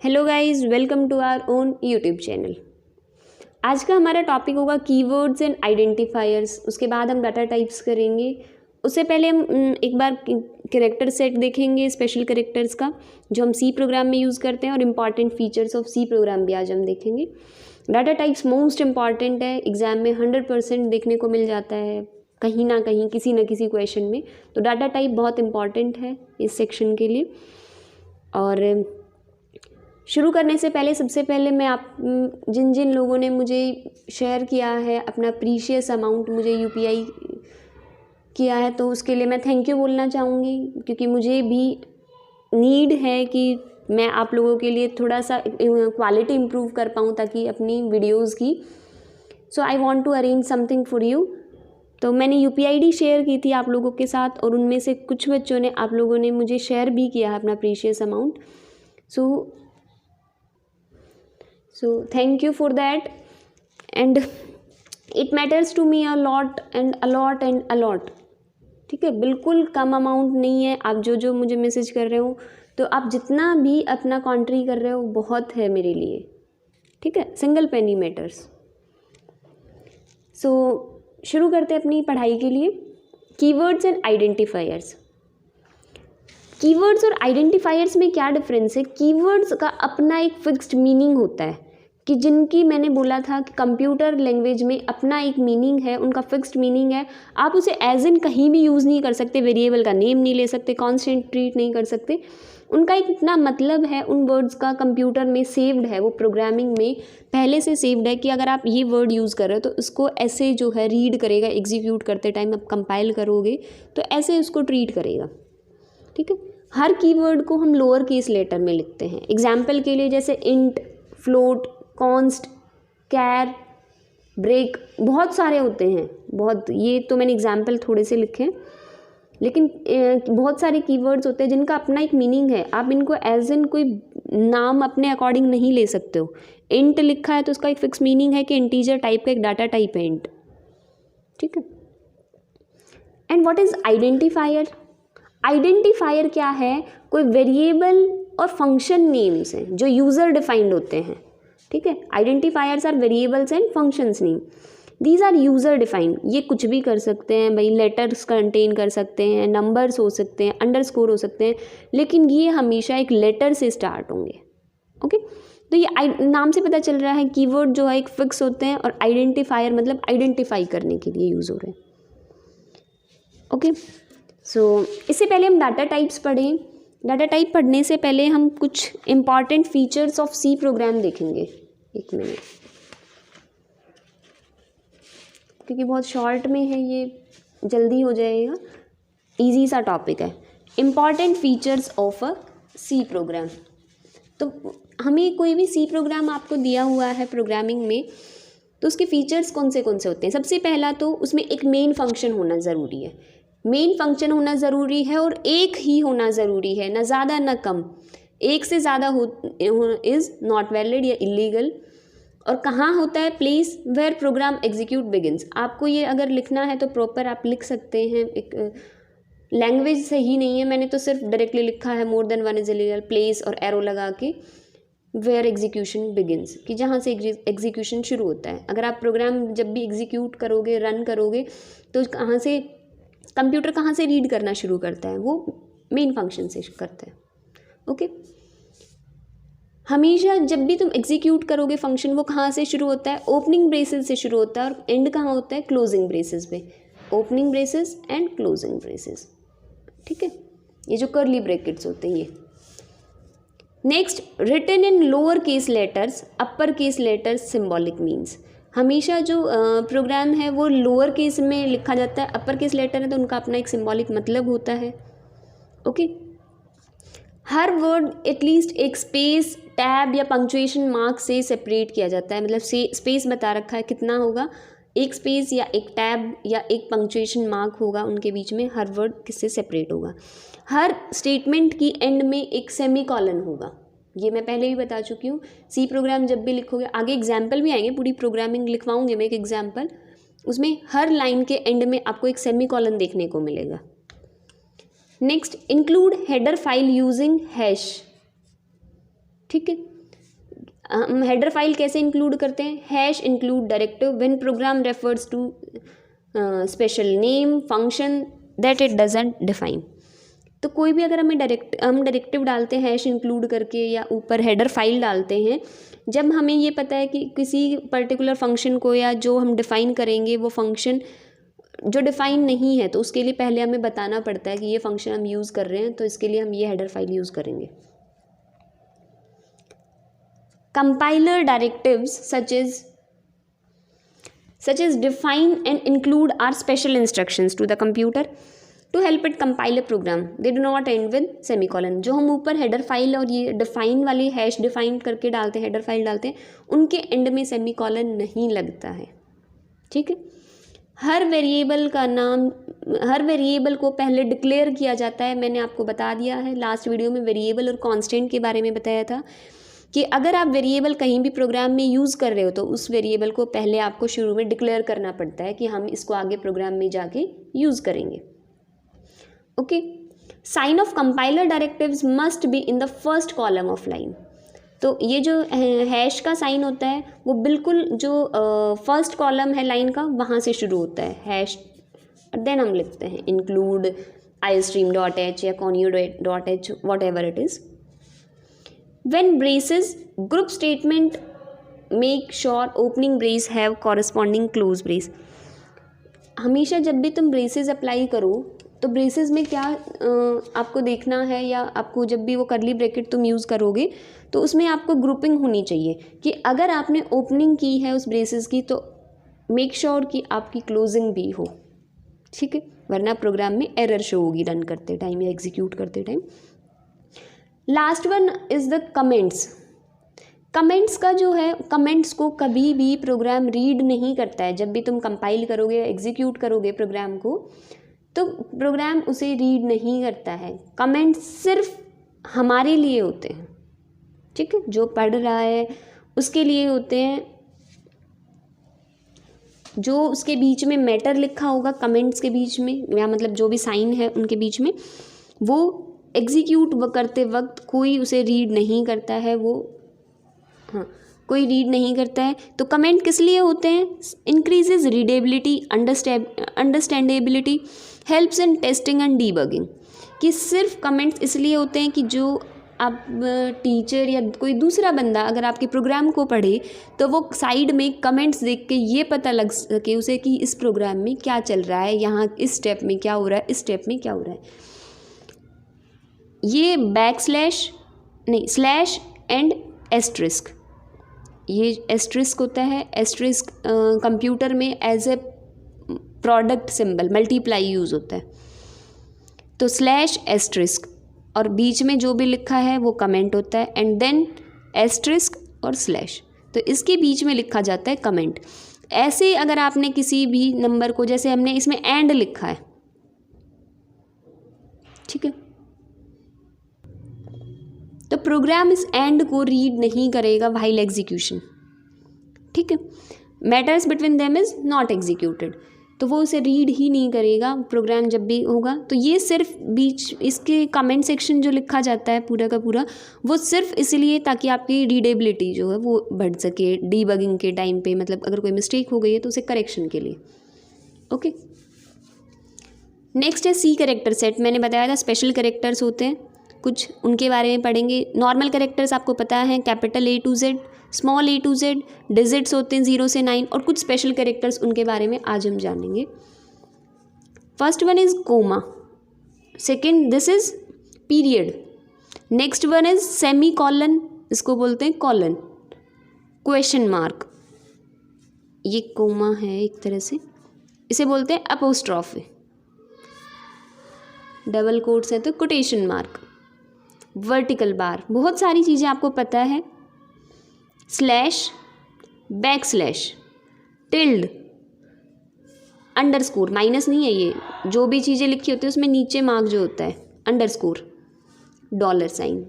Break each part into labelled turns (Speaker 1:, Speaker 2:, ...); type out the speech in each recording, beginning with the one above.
Speaker 1: Hello guys, welcome to our own YouTube channel. आज का हमारा टॉपिक होगा कीवर्ड्स एंड आइडेंटिफायर्स। उसके बाद हम डाटा टाइप्स करेंगे। उससे पहले हम एक बार कैरेक्टर सेट देखेंगे, स्पेशल कैरेक्टर्स का जो हम सी प्रोग्राम में यूज़ करते हैं, और important features of C program भी आज हम देखेंगे। डाटा टाइप्स मोस्ट इम्पॉर्टेंट है, एग्जाम में 100% देखने को मिल जाता है कहीं ना कहीं किसी न किसी क्वेश्चन में। तो डाटा टाइप बहुत इम्पॉर्टेंट है इस सेक्शन के लिए। और शुरू करने से पहले सबसे पहले मैं जिन जिन लोगों ने मुझे शेयर किया है अपना प्रीशियस अमाउंट मुझे यूपीआई किया है, तो उसके लिए मैं थैंक यू बोलना चाहूँगी, क्योंकि मुझे भी नीड है कि मैं आप लोगों के लिए थोड़ा सा क्वालिटी इम्प्रूव कर पाऊँ ताकि अपनी वीडियोज़ की। So I want to arrange something for you. तो मैंने यूपीआईडी शेयर की थी आप लोगों के साथ, और उनमें से कुछ बच्चों ने, आप लोगों ने मुझे शेयर भी किया है अपना precious amount. So thank you for that, and it matters to me a lot and a lot and a lot। ठीक है, बिल्कुल कम अमाउंट नहीं है। आप जो मुझे मैसेज कर रहे हो, तो आप जितना भी अपना कॉन्ट्री कर रहे हो बहुत है मेरे लिए। ठीक है, सिंगल पेनी मैटर्स। सो शुरू करते हैं अपनी पढ़ाई के लिए। Keywords and identifiers. कीवर्ड्स और आइडेंटिफायर्स में क्या डिफरेंस है? कीवर्ड्स का अपना एक फिक्स्ड मीनिंग होता है, कि जिनकी मैंने बोला था कि कंप्यूटर लैंग्वेज में अपना एक मीनिंग है, उनका फिक्स्ड मीनिंग है। आप उसे एज इन कहीं भी यूज़ नहीं कर सकते, वेरिएबल का नेम नहीं ले सकते, कांस्टेंट ट्रीट नहीं कर सकते। उनका एक इतना मतलब है उन वर्ड्स का, कंप्यूटर में सेव्ड है, वो प्रोग्रामिंग में पहले से सेव्ड है कि अगर आप ये वर्ड यूज़ कर रहे हो तो इसको ऐसे जो है रीड करेगा, एग्जीक्यूट करते टाइम आप कंपाइल करोगे तो ऐसे उसको ट्रीट करेगा। ठीक है, हर कीवर्ड को हम लोअर केस लेटर में लिखते हैं। एग्जाम्पल के लिए जैसे इंट, फ्लोट, कॉन्स्ट, कैर, ब्रेक, बहुत सारे होते हैं। बहुत, ये तो मैंने एग्जाम्पल थोड़े से लिखे हैं, लेकिन बहुत सारे कीवर्ड्स होते हैं जिनका अपना एक मीनिंग है। आप इनको एज इन कोई नाम अपने अकॉर्डिंग नहीं ले सकते हो। इंट लिखा है तो उसका एक फिक्स मीनिंग है कि इंटीजर टाइप का एक डाटा टाइप है इंट। ठीक है, and what is identifier? Identifier क्या है? कोई वेरिएबल और फंक्शन नेम्स हैं जो यूज़र डिफाइंड होते हैं। ठीक है, identifiers are variables and functions name, these are user defined. ये कुछ भी कर सकते हैं भाई, लेटर्स कंटेन कर सकते हैं, नंबर्स हो सकते हैं, अंडरस्कोर हो सकते हैं, लेकिन ये हमेशा एक लेटर से स्टार्ट होंगे। ओके, तो ये नाम से पता चल रहा है कीवर्ड जो है एक फिक्स होते हैं, और आइडेंटिफायर मतलब आइडेंटिफाई करने के लिए यूज़ हो रहे हैं। ओके, सो इससे पहले हम डाटा टाइप्स पढ़ें। डाटा टाइप पढ़ने से पहले हम कुछ important features of C program देखेंगे। एक मिनट, क्योंकि बहुत शॉर्ट में है, ये जल्दी हो जाएगा, इजी सा टॉपिक है। Important features of a C program. तो हमें कोई भी सी प्रोग्राम आपको दिया हुआ है प्रोग्रामिंग में, तो उसके फीचर्स कौन से होते हैं? सबसे पहला तो उसमें एक मेन फंक्शन होना ज़रूरी है। मेन फंक्शन होना ज़रूरी है, और एक ही होना ज़रूरी है, ना ज़्यादा ना कम। एक से ज़्यादा इज़ नॉट वैलिड या इलीगल। और कहाँ होता है? Place where program execute begins. आपको ये अगर लिखना है तो प्रॉपर आप लिख सकते हैं। एक लैंग्वेज सही नहीं है, मैंने तो सिर्फ डायरेक्टली लिखा है more than one is illegal, place और एरो लगा के वेयर एग्जीक्यूशन बिगिंस, कि जहाँ से एग्जीक्यूशन शुरू होता है। अगर आप प्रोग्राम जब भी एग्जीक्यूट करोगे, रन करोगे, तो कहाँ से कंप्यूटर कहाँ से रीड करना शुरू करता है? वो मेन फंक्शन से करता है। ओके, हमेशा जब भी तुम एग्जीक्यूट करोगे फंक्शन, वो कहाँ से शुरू होता है? ओपनिंग ब्रेसेस से शुरू होता है, और एंड कहाँ होता है? क्लोजिंग ब्रेसेस पे। Opening braces and closing braces. ठीक है, ये जो कर्ली ब्रैकेट्स होते हैं ये। Next, written in lower case letters, upper case letters, symbolic means. हमेशा जो प्रोग्राम है वो लोअर केस में लिखा जाता है, अपर केस लेटर है तो उनका अपना एक सिम्बॉलिक मतलब होता है। ओके, हर वर्ड एटलीस्ट एक स्पेस, टैब या पंक्चुएशन मार्क से सेपरेट किया जाता है। मतलब स्पेस बता रखा है कितना होगा, एक स्पेस या एक टैब या एक पंक्चुएशन मार्क होगा उनके बीच में, हर वर्ड किससे सेपरेट होगा। हर स्टेटमेंट की एंड में एक सेमीकॉलन होगा, ये मैं पहले भी बता चुकी हूँ। सी प्रोग्राम जब भी लिखोगे, आगे एग्जाम्पल भी आएंगे, पूरी प्रोग्रामिंग लिखवाऊंगी मैं एक एग्जाम्पल, उसमें हर लाइन के एंड में आपको एक सेमीकॉलन देखने को मिलेगा। Next, include header file using hash. ठीक है। हम हेडर फाइल कैसे इंक्लूड करते हैं? Hash include directive when program refers to special name function that it doesn't define. तो कोई भी अगर हम डायरेक्टिव डालते हैं हैश इंक्लूड करके या ऊपर हेडर फाइल डालते हैं, जब हमें ये पता है कि किसी पर्टिकुलर फंक्शन को या जो हम डिफ़ाइन करेंगे वो फंक्शन जो डिफ़ाइन नहीं है, तो उसके लिए पहले हमें बताना पड़ता है कि ये फंक्शन हम यूज़ कर रहे हैं, तो इसके लिए हम ये हेडर फाइल यूज़ करेंगे। Compiler directives such as define and include are special instructions to the computer to help it compile a program. They do not end with semicolon. जो हम ऊपर हेडर फाइल और ये डिफाइन वाली hash define करके डालते हैं, हेडर फाइल डालते हैं, उनके एंड में सेमीकॉलन नहीं लगता है। ठीक है। हर वेरिएबल को पहले डिक्लेयर किया जाता है। मैंने आपको बता दिया है लास्ट वीडियो में वेरिएबल और कांस्टेंट के बारे में बताया था कि अगर आप वेरिएबल कहीं भी प्रोग्राम में यूज़ कर रहे हो तो उस वेरिएबल को पहले आपको शुरू में डिक्लेयर करना पड़ता है कि हम इसको आगे प्रोग्राम में जाके यूज़ करेंगे। Okay. Sign of compiler directives must be in the first column of line. तो ये जो हैश का साइन होता है वो बिल्कुल जो फर्स्ट कॉलम है लाइन का वहाँ से शुरू होता है हैश, देन हम लिखते हैं इंक्लूड istream.h या conio.h whatever it is. When braces group statement make sure opening brace have corresponding close brace. हमेशा जब भी तुम ब्रेसेस अप्लाई करो तो ब्रेसेस में क्या आपको देखना है, या आपको जब भी वो कर्ली ब्रैकेट तुम यूज़ करोगे तो उसमें आपको ग्रुपिंग होनी चाहिए कि अगर आपने ओपनिंग की है उस ब्रेसेस की तो मेक श्योर कि आपकी क्लोजिंग भी हो। ठीक है, वरना प्रोग्राम में एरर शो होगी रन करते टाइम या एग्जीक्यूट करते time. Last one is the comments. Comments का जो है, कमेंट्स को कभी भी प्रोग्राम रीड नहीं करता है। जब भी तुम कंपाइल करोगे या एग्जीक्यूट करोगे प्रोग्राम को तो प्रोग्राम उसे रीड नहीं करता है। कमेंट्स सिर्फ हमारे लिए होते हैं, ठीक है, जो पढ़ रहा है उसके लिए होते हैं। जो उसके बीच में मैटर लिखा होगा कमेंट्स के बीच में, या मतलब जो भी साइन है उनके बीच में, वो एग्जीक्यूट करते वक्त कोई उसे रीड नहीं करता है, कोई रीड नहीं करता है। तो कमेंट किस लिए होते हैं? Increases readability, understandability, helps in testing and debugging. कि सिर्फ कमेंट्स इसलिए होते हैं कि जो आप टीचर या कोई दूसरा बंदा अगर आपके प्रोग्राम को पढ़े तो वो साइड में कमेंट्स देख के ये पता लग सके उसे कि इस प्रोग्राम में क्या चल रहा है, यहाँ इस स्टेप में क्या हो रहा है, इस स्टेप में क्या हो रहा है। ये स्लैश एंड एस्ट्रिस्क, ये एस्ट्रिस्क होता है। एस्ट्रिस्क कंप्यूटर में as a product symbol multiply use होता है। तो स्लैश एस्ट्रिस्क और बीच में जो भी लिखा है वो कमेंट होता है, एंड देन एस्ट्रिस्क और स्लैश, तो इसके बीच में लिखा जाता है कमेंट। ऐसे अगर आपने किसी भी नंबर को, जैसे हमने इसमें एंड लिखा है, ठीक है, तो प्रोग्राम इस एंड को रीड नहीं करेगा व्हाइल एग्जीक्यूशन। ठीक है, matters between them is not executed, तो वो उसे रीड ही नहीं करेगा प्रोग्राम जब भी होगा। तो ये सिर्फ बीच इसके कमेंट सेक्शन जो लिखा जाता है पूरा का पूरा, वो सिर्फ इसलिए ताकि आपकी रीडेबिलिटी जो है वो बढ़ सके डीबगिंग के टाइम पे, मतलब अगर कोई मिस्टेक हो गई है तो उसे करेक्शन के लिए। ओके, नेक्स्ट है सी कैरेक्टर सेट। मैंने बताया था स्पेशल कैरेक्टर्स होते हैं कुछ, उनके बारे में पढ़ेंगे। नॉर्मल कैरेक्टर्स आपको पता है, capital A to Z, small A to Z, digits होते हैं 0 से 9, और कुछ स्पेशल कैरेक्टर्स उनके बारे में आज हम जानेंगे। First one is comma, second this is period, next one is semicolon, इसको बोलते हैं कॉलन, क्वेश्चन मार्क, ये कोमा है एक तरह से, इसे बोलते हैं अपोस्ट्रॉफी, डबल कोट्स है तो कोटेशन मार्क, वर्टिकल बार, बहुत सारी चीज़ें आपको पता है, slash, back slash, tilde, underscore, minus नहीं है ये, जो भी चीज़ें लिखी होती है उसमें नीचे मार्क जो होता है, अंडरस्कोर, डॉलर साइन,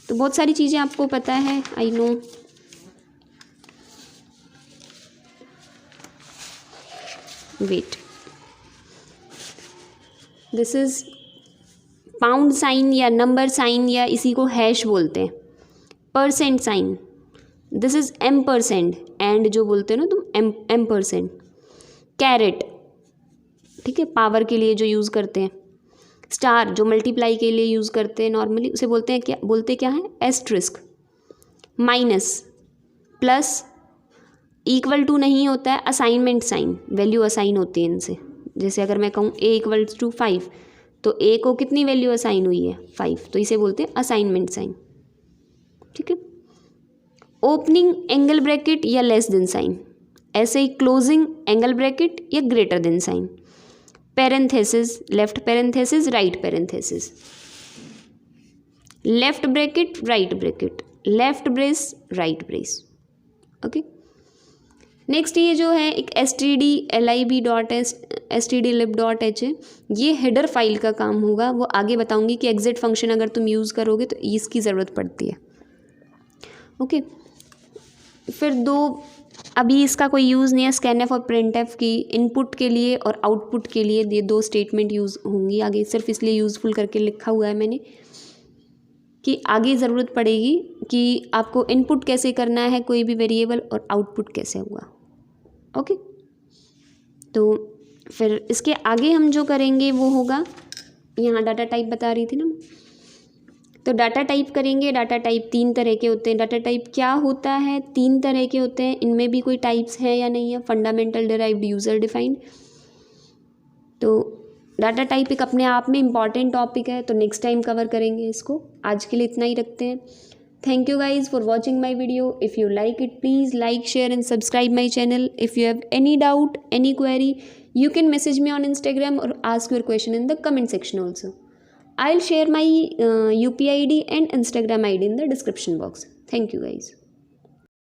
Speaker 1: तो बहुत सारी चीज़ें आपको पता है, I know. Wait, this is pound sign या नंबर साइन, या इसी को हैश बोलते हैं। Percent sign, this is M%, and जो बोलते हो ना तुम M%। कैरेट, ठीक है, पावर के लिए जो यूज़ करते हैं। स्टार जो मल्टीप्लाई के लिए यूज़ करते हैं नॉर्मली, उसे बोलते क्या है, asterisk. Minus, plus, equal to नहीं होता है, असाइनमेंट साइन, वैल्यू असाइन होती है इनसे। जैसे अगर मैं कहूँ A=5, तो A को कितनी वैल्यू असाइन हुई है, 5, तो इसे बोलते हैं असाइनमेंट साइन, ठीक है। ओपनिंग एंगल ब्रैकेट या लेस देन साइन, ऐसे ही क्लोजिंग एंगल ब्रैकेट या greater than sign. Parenthesis, left parenthesis, right parenthesis. Left bracket, right bracket, left brace, right brace, okay. Next ये जो है एक stdlib.h है, ये हेडर फाइल का काम होगा, वो आगे बताऊंगी कि एग्जिट फंक्शन अगर तुम यूज़ करोगे तो इसकी ज़रूरत पड़ती है, ओके। फिर दो, अभी इसका कोई यूज़ नहीं है, स्कैनएफ और प्रिंटएफ की इनपुट के लिए और आउटपुट के लिए ये दो स्टेटमेंट यूज़ होंगी आगे, सिर्फ इसलिए यूज़फुल करके लिखा हुआ है मैंने कि आगे ज़रूरत पड़ेगी कि आपको इनपुट कैसे करना है कोई भी वेरिएबल और आउटपुट कैसे हुआ, ओके। तो फिर इसके आगे हम जो करेंगे वो होगा, यहाँ डाटा टाइप बता रही थी ना, तो डाटा टाइप करेंगे। डाटा टाइप 3 तरह के होते हैं। डाटा टाइप क्या होता है, 3 तरह के होते हैं, इनमें भी कोई टाइप्स है या नहीं है, फंडामेंटल, डिराइव्ड, यूज़र डिफाइंड। तो डाटा टाइप एक अपने आप में इम्पॉर्टेंट टॉपिक है, तो नेक्स्ट टाइम कवर करेंगे इसको। आज के लिए इतना ही रखते हैं। Thank you guys for watching my video. If you like it, please like, share and subscribe my channel. If you have any doubt, any query, you can message me on Instagram or ask your question in the comment section also. I'll share my UPI ID and Instagram ID in the description box. Thank you guys.